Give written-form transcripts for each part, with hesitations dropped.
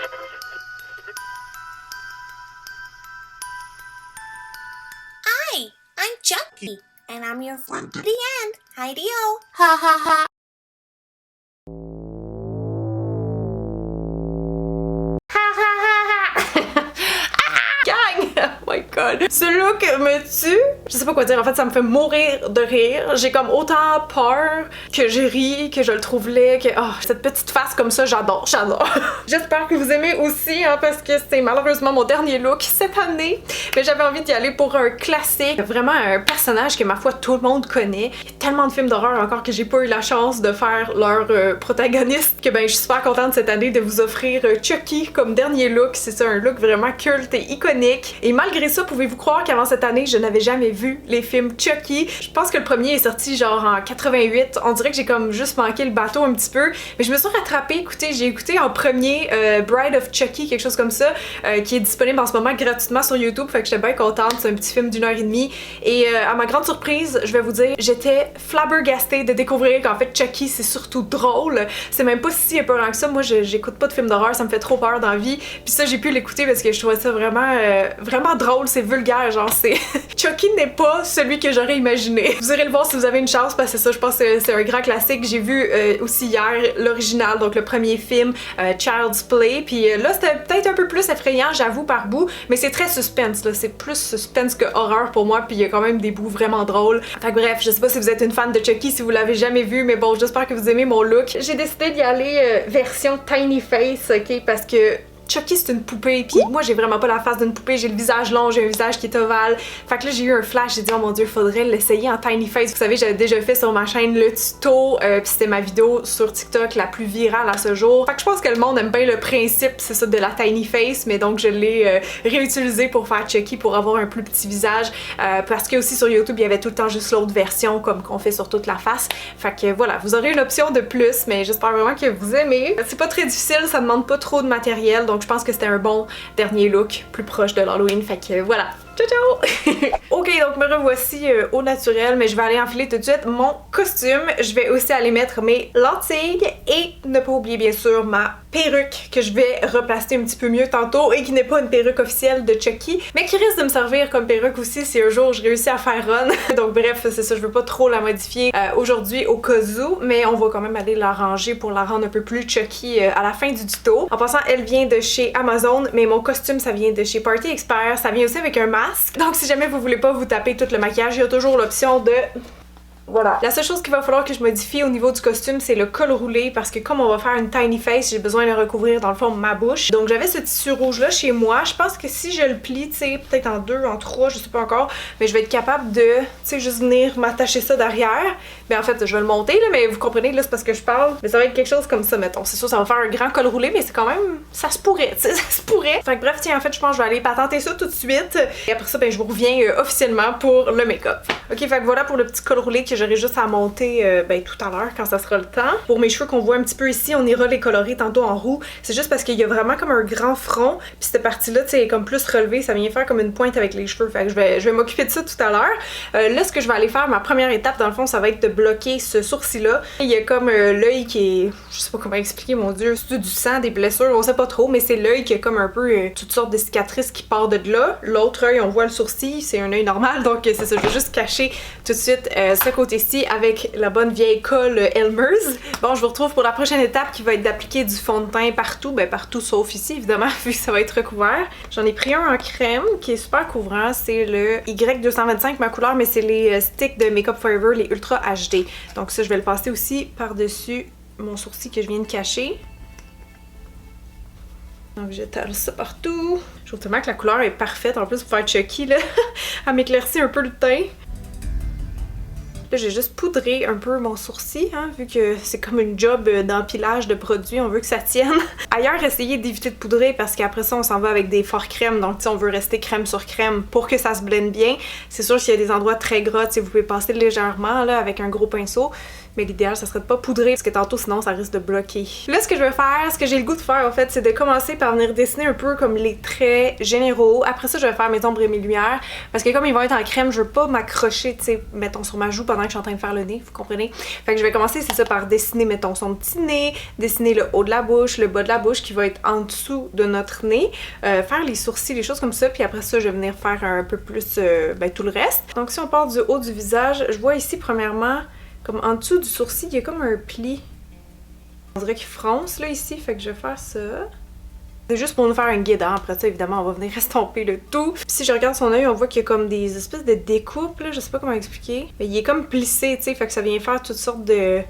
Hi, I'm Chucky, and I'm your friend to the end. Hi-de-o. Ha ha ha. Gang! Oh my god! Ce look me tue! Je sais pas quoi dire, en fait ça me fait mourir de rire. J'ai comme autant peur que je ris, que je le trouve laid, que oh, cette petite face comme ça, j'adore, j'adore! J'espère que vous aimez aussi, hein, parce que c'est malheureusement mon dernier look cette année. Mais j'avais envie d'y aller pour un classique, vraiment un personnage que ma foi tout le monde connaît. Il y a tellement de films d'horreur encore que j'ai pas eu la chance de faire leur protagoniste que ben je suis super contente cette année de vous offrir Chucky comme dernier look. C'est ça, un look vraiment culte et iconique. Et malgré ça, pouvez-vous croire qu'avant cette année, je n'avais jamais vu les films Chucky? Je pense que le premier est sorti genre en 88. On dirait que j'ai comme juste manqué le bateau un petit peu. Mais je me suis rattrapée. Écoutez, j'ai écouté en premier Bride of Chucky, quelque chose comme ça, qui est disponible en ce moment gratuitement sur YouTube. Fait que j'étais bien contente. C'est un petit film d'1h30. Et à ma grande surprise, je vais vous dire, j'étais flabbergastée de découvrir qu'en fait Chucky, c'est surtout drôle. C'est même pas si épeurant que ça. Moi, j'écoute pas de films d'horreur. Ça me fait trop peur dans la vie. Puis ça, j'ai pu l'écouter parce que je trouvais ça vraiment drôle, c'est vulgaire, genre c'est... Chucky n'est pas celui que j'aurais imaginé. Vous irez le voir si vous avez une chance parce que ça, je pense que c'est un grand classique. J'ai vu aussi hier l'original, donc le premier film, Child's Play, puis là c'était peut-être un peu plus effrayant, j'avoue, par bout, mais c'est très suspense, là, c'est plus suspense que horreur pour moi, puis il y a quand même des bouts vraiment drôles. Fait que bref, je sais pas si vous êtes une fan de Chucky, si vous l'avez jamais vu, mais bon, j'espère que vous aimez mon look. J'ai décidé d'y aller version tiny face, ok, parce que Chucky c'est une poupée, puis moi j'ai vraiment pas la face d'une poupée, j'ai le visage long, j'ai un visage qui est ovale. Fait que là j'ai eu un flash, j'ai dit oh mon dieu, faudrait l'essayer en tiny face. Vous savez, j'avais déjà fait sur ma chaîne le tuto, puis c'était ma vidéo sur TikTok la plus virale à ce jour. Fait que je pense que le monde aime bien le principe, c'est ça, de la tiny face, mais donc je l'ai réutilisé pour faire Chucky, pour avoir un plus petit visage, parce que aussi sur YouTube il y avait tout le temps juste l'autre version comme qu'on fait sur toute la face. Fait que voilà, vous aurez une option de plus, mais j'espère vraiment que vous aimez. C'est pas très difficile, ça demande pas trop de matériel, donc je pense que c'était un bon dernier look, plus proche de l'Halloween, fait que voilà. Ciao ciao! Ok, donc me revoici au naturel, mais je vais aller enfiler tout de suite mon costume. Je vais aussi aller mettre mes lentilles et ne pas oublier bien sûr ma perruque que je vais replacer un petit peu mieux tantôt et qui n'est pas une perruque officielle de Chucky, mais qui risque de me servir comme perruque aussi si un jour je réussis à faire run. Donc bref, c'est ça, je veux pas trop la modifier aujourd'hui au cas où, mais on va quand même aller la ranger pour la rendre un peu plus Chucky à la fin du tuto. En passant, elle vient de chez Amazon, mais mon costume ça vient de chez Party Expert, ça vient aussi avec un masque. Donc si jamais vous voulez pas vous taper tout le maquillage, il y a toujours l'option de... Voilà. La seule chose qu'il va falloir que je modifie au niveau du costume, c'est le col roulé, parce que comme on va faire une tiny face, j'ai besoin de recouvrir dans le fond ma bouche. Donc j'avais ce tissu rouge là chez moi. Je pense que si je le plie, tu sais, peut-être en 2, en 3, je sais pas encore, mais je vais être capable de, tu sais, juste venir m'attacher ça derrière. Mais en fait, je vais le monter là, mais vous comprenez, là c'est parce que je parle. Mais ça va être quelque chose comme ça, mettons. C'est sûr, ça va faire un grand col roulé, mais c'est quand même, ça se pourrait, tu sais, ça se pourrait. Fait que bref, tiens, en fait, je pense que je vais aller patenter ça tout de suite. Et après ça, ben je vous reviens officiellement pour le make-up. Ok, fait que voilà pour le petit col roulé que j'aurai juste à monter ben, tout à l'heure quand ça sera le temps. Pour mes cheveux qu'on voit un petit peu ici, on ira les colorer tantôt en roux. C'est juste parce qu'il y a vraiment comme un grand front, puis cette partie-là, tu sais, est comme plus relevée, ça vient faire comme une pointe avec les cheveux. Fait que je vais m'occuper de ça tout à l'heure. Là, ce que je vais aller faire, ma première étape dans le fond, ça va être de bloquer ce sourcil-là. Il y a comme l'œil qui est, je sais pas comment expliquer, mon dieu, c'est du sang, des blessures, on sait pas trop, mais c'est l'œil qui a comme un peu toutes sortes de cicatrices qui partent de là. L'autre œil, on voit le sourcil, c'est un œil normal, donc c'est ça, je vais juste cacher tout de suite ce côté-ci avec la bonne vieille colle Elmer's. Bon, je vous retrouve pour la prochaine étape qui va être d'appliquer du fond de teint partout, ben partout sauf ici évidemment, vu que ça va être recouvert. J'en ai pris un en crème qui est super couvrant, c'est le Y225 ma couleur, mais c'est les sticks de Makeup Forever, les Ultra HD. Donc ça, je vais le passer aussi par-dessus mon sourcil que je viens de cacher. Donc j'étale ça partout. Je trouve tellement que la couleur est parfaite en plus pour faire Chucky là. Elle m'éclaircit un peu le teint. Là, j'ai juste poudré un peu mon sourcil, hein, vu que c'est comme une job d'empilage de produits, on veut que ça tienne. Ailleurs, essayez d'éviter de poudrer parce qu'après ça, on s'en va avec des forts crèmes, donc tu sais, on veut rester crème sur crème pour que ça se blende bien. C'est sûr, s'il y a des endroits très gras, tu sais, vous pouvez passer légèrement là, avec un gros pinceau. Mais l'idéal, ça serait de pas poudrer parce que tantôt, sinon, ça risque de bloquer. Là, ce que je vais faire, ce que j'ai le goût de faire, en fait, c'est de commencer par venir dessiner un peu comme les traits généraux. Après ça, je vais faire mes ombres et mes lumières. Parce que comme ils vont être en crème, je veux pas m'accrocher, tu sais, mettons, sur ma joue pendant que je suis en train de faire le nez, vous comprenez? Fait que je vais commencer, c'est ça, par dessiner, mettons, son petit nez, dessiner le haut de la bouche, le bas de la bouche qui va être en dessous de notre nez, faire les sourcils, les choses comme ça, puis après ça, je vais venir faire un peu plus tout le reste. Donc si on part du haut du visage, je vois ici premièrement, comme en dessous du sourcil, il y a comme un pli. On dirait qu'il fronce là ici, fait que je vais faire ça. C'est juste pour nous faire un guidant. Après ça, évidemment, on va venir estomper le tout. Puis si je regarde son œil, on voit qu'il y a comme des espèces de découpes, là, je sais pas comment expliquer. Mais il est comme plissé, tu sais, fait que ça vient faire toutes sortes de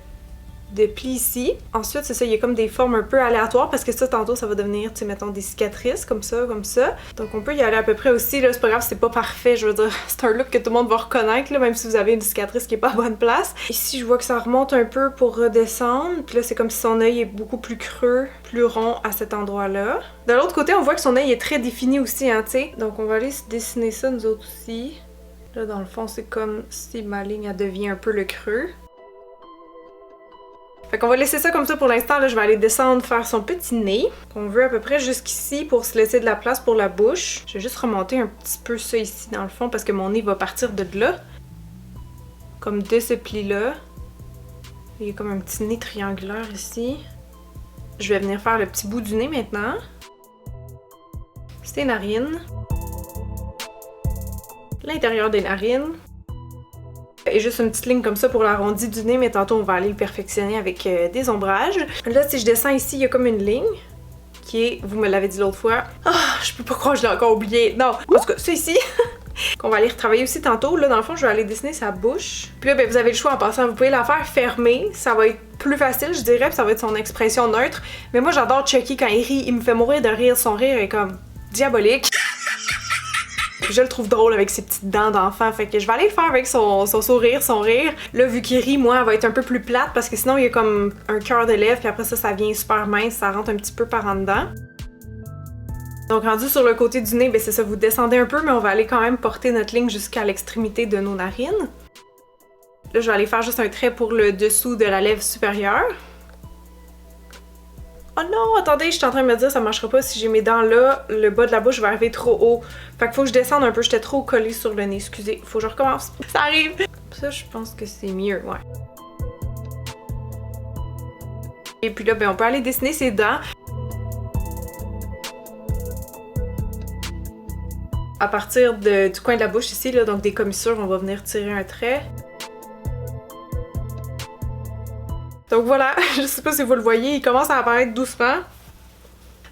plis ici. Ensuite, c'est ça, il y a comme des formes un peu aléatoires parce que ça, tantôt, ça va devenir, tu sais, mettons des cicatrices, comme ça, comme ça. Donc on peut y aller à peu près aussi, là, c'est pas grave, c'est pas parfait, je veux dire, c'est un look que tout le monde va reconnaître, là, même si vous avez une cicatrice qui est pas à bonne place. Ici, je vois que ça remonte un peu pour redescendre, puis là, c'est comme si son œil est beaucoup plus creux, plus rond à cet endroit-là. De l'autre côté, on voit que son œil est très défini aussi, hein, tu sais. Donc on va aller se dessiner ça, nous autres aussi. Là, dans le fond, c'est comme si ma ligne, elle devient un peu le creux. Fait qu'on va laisser ça comme ça pour l'instant. Là, je vais aller descendre, faire son petit nez. On veut à peu près jusqu'ici pour se laisser de la place pour la bouche. Je vais juste remonter un petit peu ça ici dans le fond parce que mon nez va partir de là. Comme de ce pli-là. Il y a comme un petit nez triangulaire ici. Je vais venir faire le petit bout du nez maintenant. Ses narines. L'intérieur des narines. Et juste une petite ligne comme ça pour l'arrondi du nez, mais tantôt on va aller le perfectionner avec des ombrages. Là, si je descends ici, il y a comme une ligne qui est, vous me l'avez dit l'autre fois, je peux pas croire que je l'ai encore oublié. Non, en tout cas, ça ici, qu'on va aller retravailler aussi tantôt. Là, dans le fond, je vais aller dessiner sa bouche. Puis là, ben, vous avez le choix en passant, vous pouvez la faire fermée, ça va être plus facile, je dirais, puis ça va être son expression neutre. Mais moi, j'adore Chucky quand il rit, il me fait mourir de rire, son rire est comme diabolique. Je le trouve drôle avec ses petites dents d'enfant, fait que je vais aller le faire avec son sourire, son rire. Là, vu qu'il rit, moi, elle va être un peu plus plate parce que sinon, il y a comme un cœur de lèvres, puis après ça, ça vient super mince, ça rentre un petit peu par en dedans. Donc, rendu sur le côté du nez, ben c'est ça, vous descendez un peu, mais on va aller quand même porter notre ligne jusqu'à l'extrémité de nos narines. Là, je vais aller faire juste un trait pour le dessous de la lèvre supérieure. Oh non, attendez, je suis en train de me dire ça marchera pas si j'ai mes dents là, le bas de la bouche va arriver trop haut. Fait qu'il faut que je descende un peu, j'étais trop collée sur le nez, excusez, faut que je recommence. Ça arrive! Ça, je pense que c'est mieux, ouais. Et puis là, ben on peut aller dessiner ses dents. À partir du coin de la bouche ici, là, donc des commissures, on va venir tirer un trait. Donc voilà, je sais pas si vous le voyez, il commence à apparaître doucement.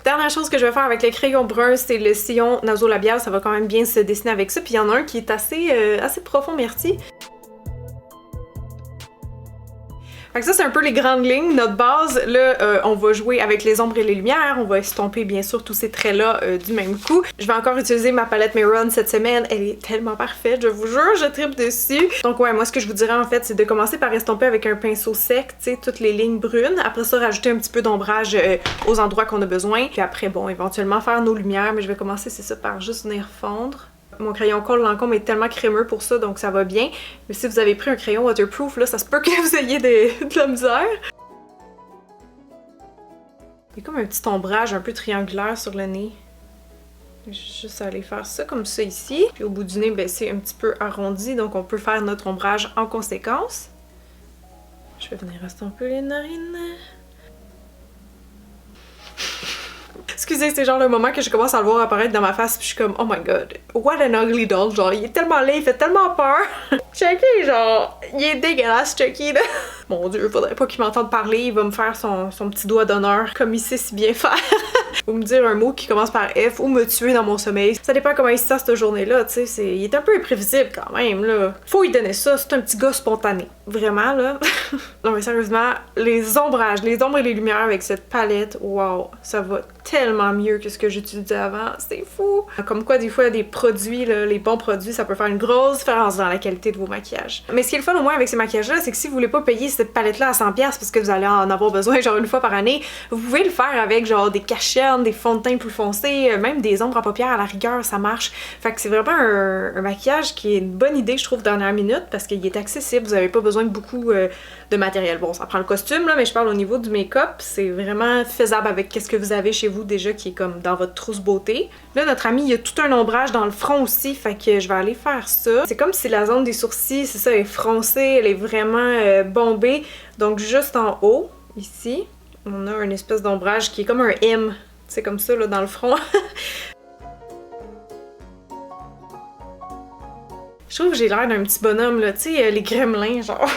Dernière chose que je vais faire avec le crayon brun, c'est le sillon nasolabial, ça va quand même bien se dessiner avec ça. Puis il y en a un qui est assez profond, merci. Fait que ça, c'est un peu les grandes lignes. Notre base, là, on va jouer avec les ombres et les lumières. On va estomper, bien sûr, tous ces traits-là du même coup. Je vais encore utiliser ma palette Mehron cette semaine. Elle est tellement parfaite, je vous jure, je tripe dessus. Donc ouais, moi, ce que je vous dirais, en fait, c'est de commencer par estomper avec un pinceau sec, tu sais, toutes les lignes brunes. Après ça, rajouter un petit peu d'ombrage aux endroits qu'on a besoin. Puis après, bon, éventuellement faire nos lumières. Mais je vais commencer, c'est ça, par juste venir fondre. Mon crayon colle Lancôme est tellement crémeux pour ça, donc ça va bien. Mais si vous avez pris un crayon waterproof, là, ça se peut que vous ayez de la misère. Il y a comme un petit ombrage un peu triangulaire sur le nez. Je vais juste aller faire ça comme ça ici. Puis au bout du nez, ben, c'est un petit peu arrondi, donc on peut faire notre ombrage en conséquence. Je vais venir estomper les narines. Excusez, c'est genre le moment que je commence à le voir apparaître dans ma face puis je suis comme oh my god, what an ugly doll, genre il est tellement laid, il fait tellement peur. Chucky, genre, il est dégueulasse Chucky là. Mon dieu, faudrait pas qu'il m'entende parler, il va me faire son petit doigt d'honneur comme il sait si bien faire. Ou me dire un mot qui commence par F ou me tuer dans mon sommeil. Ça dépend comment il se sent cette journée-là, tu sais, il est un peu imprévisible quand même là. Faut lui donner ça, c'est un petit gars spontané. Vraiment là. Non mais sérieusement, les ombrages, les ombres et les lumières avec cette palette, wow, ça va tellement mieux que ce que j'utilisais avant, c'est fou! Comme quoi, des fois, des produits, là, les bons produits, ça peut faire une grosse différence dans la qualité de vos maquillages. Mais ce qui est le fun au moins avec ces maquillages-là, c'est que si vous voulez pas payer cette palette-là à 100$ parce que vous allez en avoir besoin genre une fois par année, vous pouvez le faire avec genre des cachernes, des fonds de teint plus foncés, même des ombres à paupières à la rigueur, ça marche. Fait que c'est vraiment un maquillage qui est une bonne idée, je trouve, dernière minute, parce qu'il est accessible, vous avez pas besoin de beaucoup de matériel. Bon, ça prend le costume, là, mais je parle au niveau du make-up, c'est vraiment faisable avec qu'est-ce que vous avez chez vous déjà qui est comme dans votre trousse beauté. Là, notre ami, il y a tout un ombrage dans le front aussi, fait que je vais aller faire ça. C'est comme si la zone des sourcils, c'est ça, elle est froncée, elle est vraiment bombée. Donc juste en haut, ici, on a une espèce d'ombrage qui est comme un M. C'est comme ça, là, dans le front. Je trouve que j'ai l'air d'un petit bonhomme, là, tu sais, les gremlins, genre.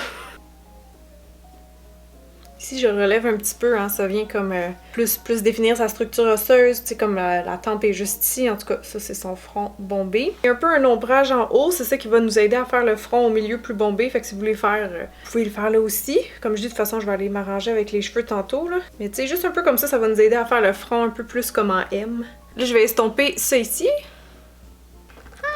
Ici, je relève un petit peu, hein, ça vient comme plus définir sa structure osseuse, tu sais, comme la tempe est juste ici, en tout cas, ça c'est son front bombé. Il y a un peu un ombrage en haut, c'est ça qui va nous aider à faire le front au milieu plus bombé, fait que si vous voulez faire, vous pouvez le faire là aussi. Comme je dis, de toute façon, je vais aller m'arranger avec les cheveux tantôt, là. Mais tu sais, juste un peu comme ça va nous aider à faire le front un peu plus comme en M. Là, je vais estomper ça ici.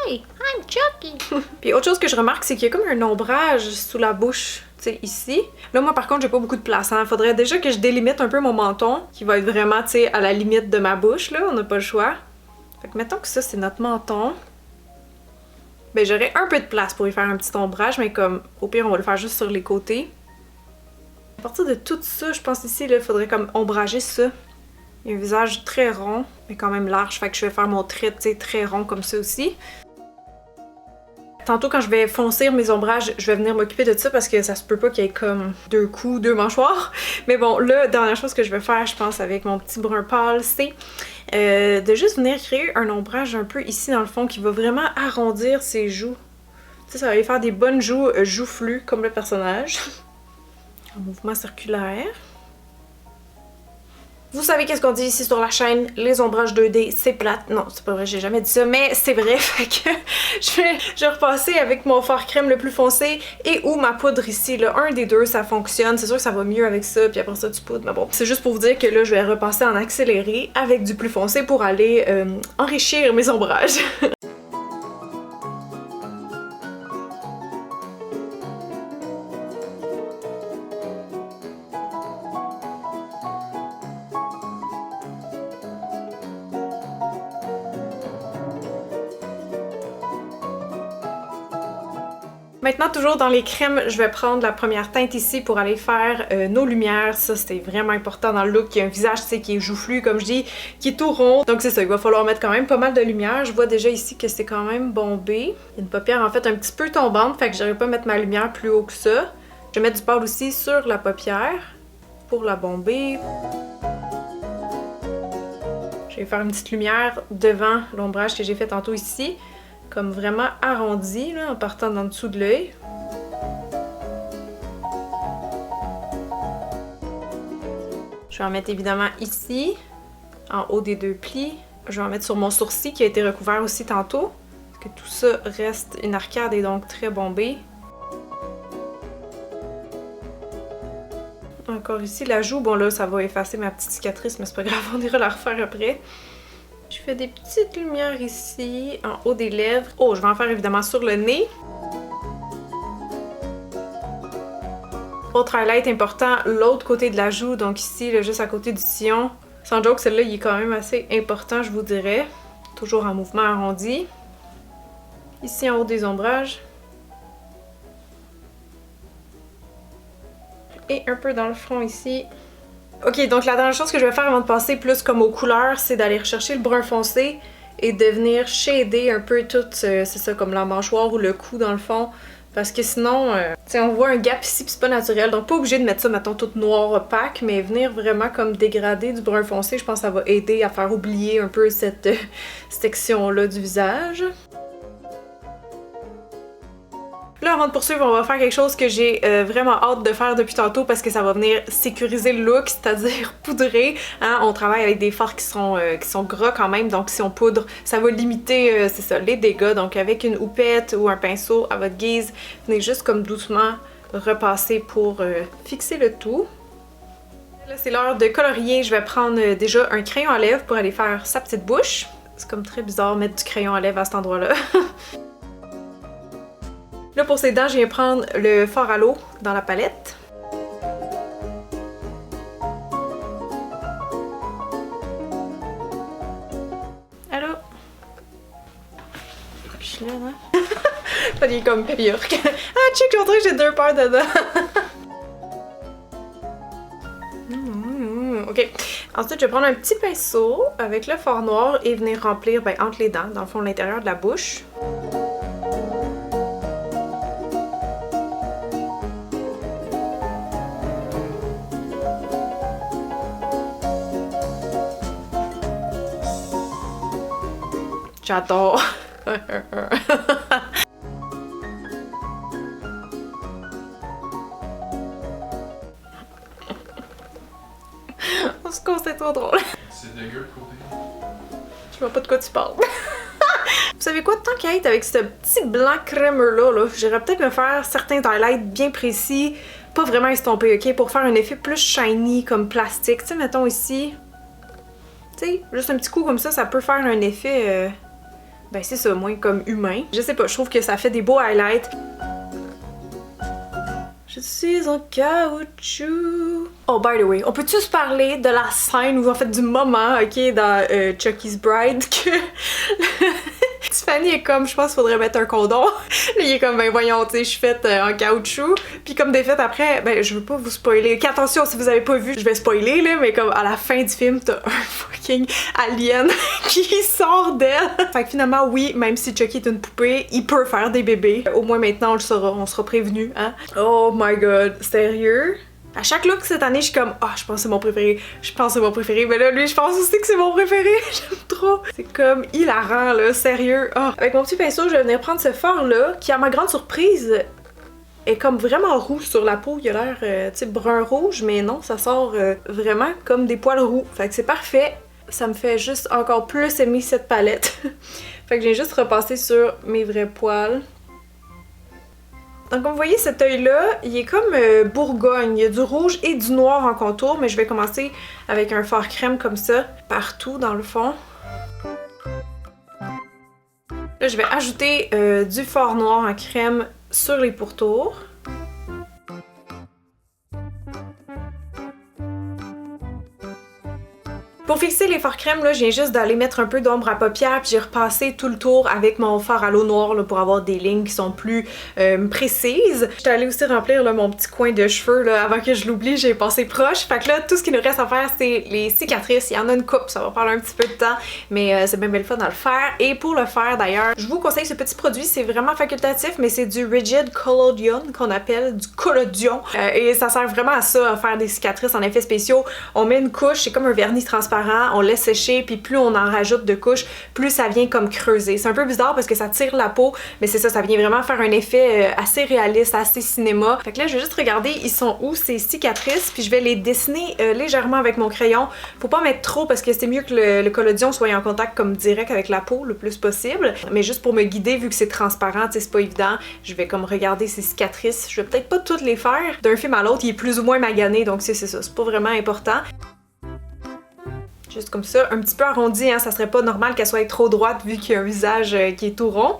Hi, I'm Chucky. Puis autre chose que je remarque, c'est qu'il y a comme un ombrage sous la bouche, tu sais, ici. Là, moi, par contre, j'ai pas beaucoup de place, hein. Faudrait déjà que je délimite un peu mon menton, qui va être vraiment, tu sais, à la limite de ma bouche, là. On n'a pas le choix. Fait que mettons que ça, c'est notre menton. Ben, j'aurais un peu de place pour y faire un petit ombrage, mais comme, au pire, on va le faire juste sur les côtés. À partir de tout ça, je pense ici, là, il faudrait comme ombrager ça. Il y a un visage très rond, mais quand même large, fait que je vais faire mon trait, tu sais, très rond comme ça aussi. Tantôt, quand je vais foncir mes ombrages, je vais venir m'occuper de ça parce que ça se peut pas qu'il y ait comme 2 coups, 2 mâchoires. Mais bon, là, dernière chose que je vais faire, je pense, avec mon petit brun pâle, c'est de juste venir créer un ombrage un peu ici dans le fond qui va vraiment arrondir ses joues. Tu sais, ça va lui faire des bonnes joues joufflues comme le personnage. Un mouvement circulaire. Vous savez qu'est-ce qu'on dit ici sur la chaîne, les ombrages 2D, c'est plate. Non, c'est pas vrai, j'ai jamais dit ça, mais c'est vrai. Fait que je vais repasser avec mon fard crème le plus foncé et ou ma poudre ici. Là, un des deux, ça fonctionne. C'est sûr que ça va mieux avec ça, puis après ça, tu poudres. Mais bon, c'est juste pour vous dire que là, je vais repasser en accéléré avec du plus foncé pour aller enrichir mes ombrages. Maintenant, toujours dans les crèmes, je vais prendre la première teinte ici pour aller faire nos lumières. Ça, c'est vraiment important dans le look. Il y a un visage, tu sais, qui est joufflu, comme je dis, qui est tout rond. Donc c'est ça, il va falloir mettre quand même pas mal de lumière. Je vois déjà ici que c'est quand même bombé. Il y a une paupière, en fait, un petit peu tombante, fait que j'aurais pas mettre ma lumière plus haut que ça. Je vais mettre du pâle aussi sur la paupière pour la bomber. Je vais faire une petite lumière devant l'ombrage que j'ai fait tantôt ici. Comme vraiment arrondi, là, en partant d'en dessous de l'œil. Je vais en mettre évidemment ici, en haut des 2 plis. Je vais en mettre sur mon sourcil qui a été recouvert aussi tantôt. Parce que tout ça reste une arcade et donc très bombé. Encore ici, la joue, bon là, ça va effacer ma petite cicatrice, mais c'est pas grave, on ira la refaire après. Je fais des petites lumières ici, en haut des lèvres. Oh, je vais en faire évidemment sur le nez. Autre highlight important, l'autre côté de la joue, donc ici, là, juste à côté du sillon. Sans joke, celui-là, il est quand même assez important, je vous dirais. Toujours en mouvement arrondi. Ici, en haut des ombrages. Et un peu dans le front ici. Ok, donc la dernière chose que je vais faire avant de passer plus comme aux couleurs, c'est d'aller rechercher le brun foncé et de venir shader un peu tout, c'est ça, comme la mâchoire ou le cou dans le fond. Parce que sinon, tu sais, on voit un gap ici pis c'est pas naturel. Donc pas obligé de mettre ça, mettons, tout noir opaque, mais venir vraiment comme dégrader du brun foncé, je pense que ça va aider à faire oublier un peu cette section-là du visage. Là, avant de poursuivre, on va faire quelque chose que j'ai vraiment hâte de faire depuis tantôt parce que ça va venir sécuriser le look, c'est-à-dire poudrer. Hein? On travaille avec des fards qui sont gras quand même, donc si on poudre, ça va limiter, c'est ça, les dégâts. Donc avec une houppette ou un pinceau à votre guise, venez juste comme doucement repasser pour fixer le tout. Là, c'est l'heure de colorier. Je vais prendre déjà un crayon à lèvres pour aller faire sa petite bouche. C'est comme très bizarre mettre du crayon à lèvres à cet endroit-là. Là, pour ses dents, je viens prendre le fard à l'eau dans la palette. Allô? Je suis là, hein? Il est comme périurque. Ah, check, j'ai montré que j'ai 2 paires dedans. Ok. Ensuite, je vais prendre un petit pinceau avec le fard noir et venir remplir entre les dents, dans le fond, l'intérieur de la bouche. J'adore. On se c'est trop drôle. C'est dégueu de côté. Je vois pas de quoi tu parles. Vous savez quoi, tant qu'à être avec ce petit blanc crémeux là, j'irais peut-être me faire certains highlights bien précis, pas vraiment estompés, ok, pour faire un effet plus shiny comme plastique. Tu sais, mettons ici, tu sais, juste un petit coup comme ça peut faire un effet, ben c'est ça, moins comme humain. Je sais pas, je trouve que ça fait des beaux highlights. Je suis en caoutchouc. Oh, by the way, on peut-tu se parler de la scène ou en fait du moment, ok, dans Chucky's Bride que Tiffany est comme, je pense qu'il faudrait mettre un condom. Là, il est comme, ben voyons, tu sais, je suis faite en caoutchouc. Puis comme des faits après, ben je veux pas vous spoiler. Ok, attention, si vous avez pas vu, je vais spoiler là, mais comme à la fin du film, t'as un fucking alien qui sort d'elle. Fait que finalement, oui, même si Chucky est une poupée, il peut faire des bébés. Au moins maintenant, on le saura, on sera prévenu, hein. Oh my god, sérieux? À chaque look cette année, je suis comme, ah, je pense que c'est mon préféré, je pense que c'est mon préféré, mais là, lui, je pense aussi que c'est mon préféré, j'aime trop. C'est comme hilarant, là, sérieux. Oh. Avec mon petit pinceau, je vais venir prendre ce fard-là, qui, à ma grande surprise, est comme vraiment roux sur la peau. Il a l'air, tu sais, brun-rouge, mais non, ça sort vraiment comme des poils roux. Fait que c'est parfait. Ça me fait juste encore plus aimer cette palette. Fait que j'ai juste repassé sur mes vrais poils. Donc comme vous voyez, cet œil-là, il est comme bourgogne. Il y a du rouge et du noir en contour, mais je vais commencer avec un fard crème comme ça, partout dans le fond. Là, je vais ajouter du fard noir en crème sur les pourtours. Pour fixer les fards crème, là, je viens juste d'aller mettre un peu d'ombre à paupières, puis j'ai repassé tout le tour avec mon fard à l'eau noire là, pour avoir des lignes qui sont plus précises. J'étais allée aussi remplir là, mon petit coin de cheveux là, avant que je l'oublie, j'ai passé proche. Fait que là, tout ce qu'il nous reste à faire, c'est les cicatrices. Il y en a une coupe, ça va prendre un petit peu de temps, mais c'est bien belle fun à le faire. Et pour le faire d'ailleurs, je vous conseille ce petit produit, c'est vraiment facultatif, mais c'est du Rigid Collodion qu'on appelle du collodion. Et ça sert vraiment à ça, à faire des cicatrices en effets spéciaux. On met une couche, c'est comme un vernis transparent. On laisse sécher, puis plus on en rajoute de couches, plus ça vient comme creuser. C'est un peu bizarre parce que ça tire la peau, mais c'est ça, ça vient vraiment faire un effet assez réaliste, assez cinéma. Fait que là, je vais juste regarder, ils sont où ces cicatrices, puis je vais les dessiner légèrement avec mon crayon. Faut pas mettre trop parce que c'est mieux que le collodion soit en contact comme direct avec la peau le plus possible. Mais juste pour me guider, vu que c'est transparent, c'est pas évident, je vais comme regarder ces cicatrices. Je vais peut-être pas toutes les faire. D'un film à l'autre, il est plus ou moins magané, donc c'est ça, c'est pas vraiment important. Juste comme ça, un petit peu arrondi, hein, ça serait pas normal qu'elle soit trop droite vu qu'il y a un visage qui est tout rond.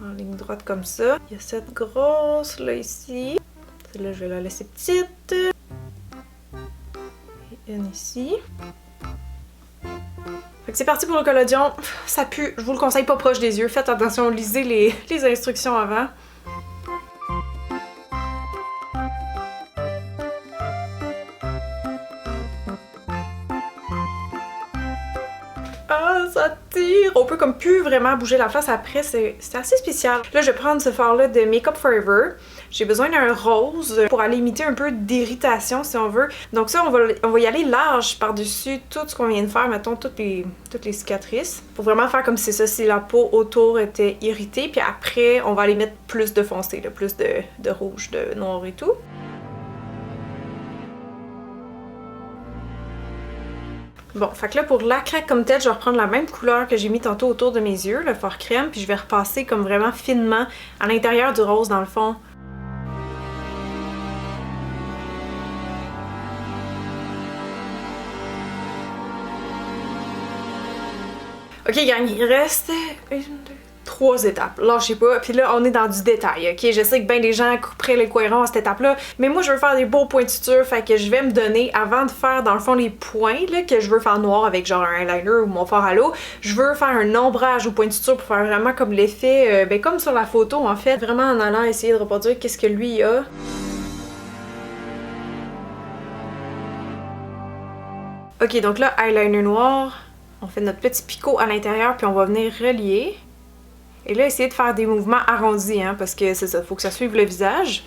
En ligne droite comme ça. Il y a cette grosse là ici. Celle-là, je vais la laisser petite. Et une ici. Fait que c'est parti pour le collodion. Ça pue, je vous le conseille pas proche des yeux. Faites attention, lisez les instructions avant. Ah, ça tire! On peut comme plus vraiment bouger la face après, c'est assez spécial. Là, je vais prendre ce fard-là de Makeup Forever. J'ai besoin d'un rose pour aller imiter un peu d'irritation, si on veut. Donc ça, on va y aller large par-dessus tout ce qu'on vient de faire, mettons, toutes les cicatrices. Pour vraiment faire comme c'est ça, si la peau autour était irritée. Puis après, on va aller mettre plus de foncé, là, plus de rouge, de noir et tout. Bon, fait que là, pour la craque comme telle, je vais reprendre la même couleur que j'ai mis tantôt autour de mes yeux, le fard crème, puis je vais repasser comme vraiment finement à l'intérieur du rose, dans le fond. Ok, gang, il reste 3 étapes. Lâchez pas. Puis là, on est dans du détail, ok? Je sais que ben des gens couperaient les cohérents à cette étape-là, mais moi, je veux faire des beaux points de suture, fait que je vais me donner, avant de faire, dans le fond, les points, là, que je veux faire noir avec genre un eyeliner ou mon fard à l'eau, je veux faire un ombrage au point de suture pour faire vraiment comme l'effet, ben comme sur la photo, en fait. Vraiment en allant essayer de reproduire qu'est-ce que lui a. Ok, donc là, eyeliner noir. On fait notre petit picot à l'intérieur, puis on va venir relier. Et là, essayez de faire des mouvements arrondis, hein, parce que c'est ça, faut que ça suive le visage.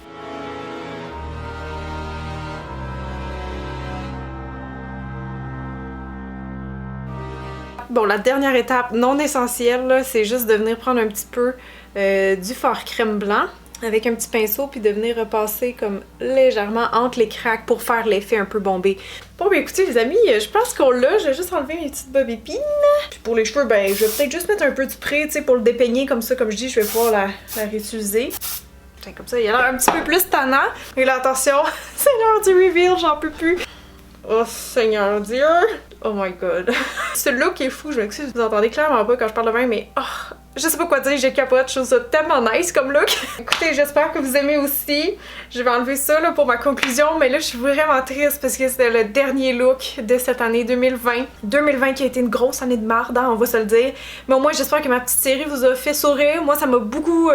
bon la dernière étape non essentielle, là, c'est juste de venir prendre un petit peu du fard crème blanc avec un petit pinceau puis de venir repasser comme légèrement entre les craques pour faire l'effet un peu bombé. Bon ben écoutez les amis, je pense qu'on l'a, je vais juste enlever mes petites bobépines. Puis pour les cheveux, ben je vais peut-être juste mettre un peu de spray, tu sais, pour le dépeigner comme ça, comme je dis, je vais pouvoir la réutiliser. Comme ça, il a l'air un petit peu plus tannant. Et là, attention, c'est l'heure du reveal, j'en peux plus. Oh Seigneur Dieu! Oh my god. Ce look est fou, je m'excuse, vous entendez clairement pas quand je parle de même, mais oh, je sais pas quoi dire, j'ai capote, je trouve ça tellement nice comme look. Écoutez, j'espère que vous aimez aussi. Je vais enlever ça là, pour ma conclusion, mais là je suis vraiment triste parce que c'était le dernier look de cette année 2020. 2020 qui a été une grosse année de marde, hein, on va se le dire. Mais au moins j'espère que ma petite série vous a fait sourire. Moi ça m'a beaucoup,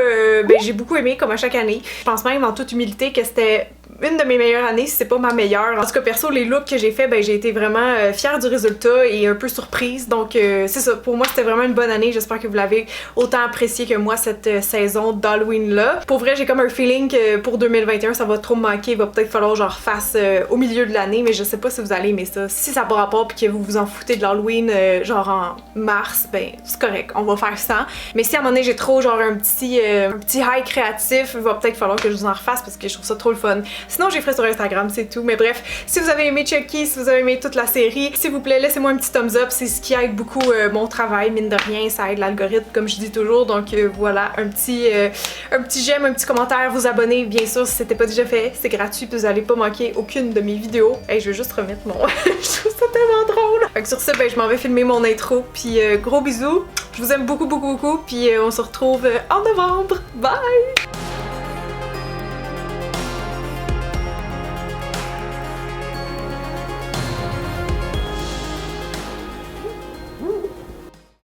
j'ai beaucoup aimé comme à chaque année. Je pense même en toute humilité que c'était une de mes meilleures années, si c'est pas ma meilleure. En tout cas, perso, les looks que j'ai fait, ben j'ai été vraiment fière du résultat et un peu surprise. Donc, c'est ça. Pour moi, c'était vraiment une bonne année. J'espère que vous l'avez autant apprécié que moi, cette saison d'Halloween-là. Pour vrai, j'ai comme un feeling que pour 2021, ça va trop me manquer. Il va peut-être falloir que j'en refasse au milieu de l'année, mais je sais pas si vous allez aimer ça. Si ça n'a pas rapport pis que vous vous en foutez de l'Halloween, genre en mars, ben c'est correct. On va faire ça. Mais si à un moment donné, j'ai trop genre un petit high créatif, il va peut-être falloir que je vous en refasse parce que je trouve ça trop le fun. Sinon, j'ai fait sur Instagram, c'est tout. Mais bref, si vous avez aimé Chucky, si vous avez aimé toute la série, s'il vous plaît, laissez-moi un petit thumbs up. C'est ce qui aide beaucoup mon travail, mine de rien. Ça aide l'algorithme, comme je dis toujours. Donc voilà, un petit j'aime, un petit commentaire, vous abonner, bien sûr, si c'était pas déjà fait. C'est gratuit, puis vous allez pas manquer aucune de mes vidéos. Et je vais juste remettre mon... je trouve ça tellement drôle. Fait que sur ce, ben, je m'en vais filmer mon intro. Puis gros bisous. Je vous aime beaucoup, beaucoup, beaucoup. Puis on se retrouve en novembre. Bye!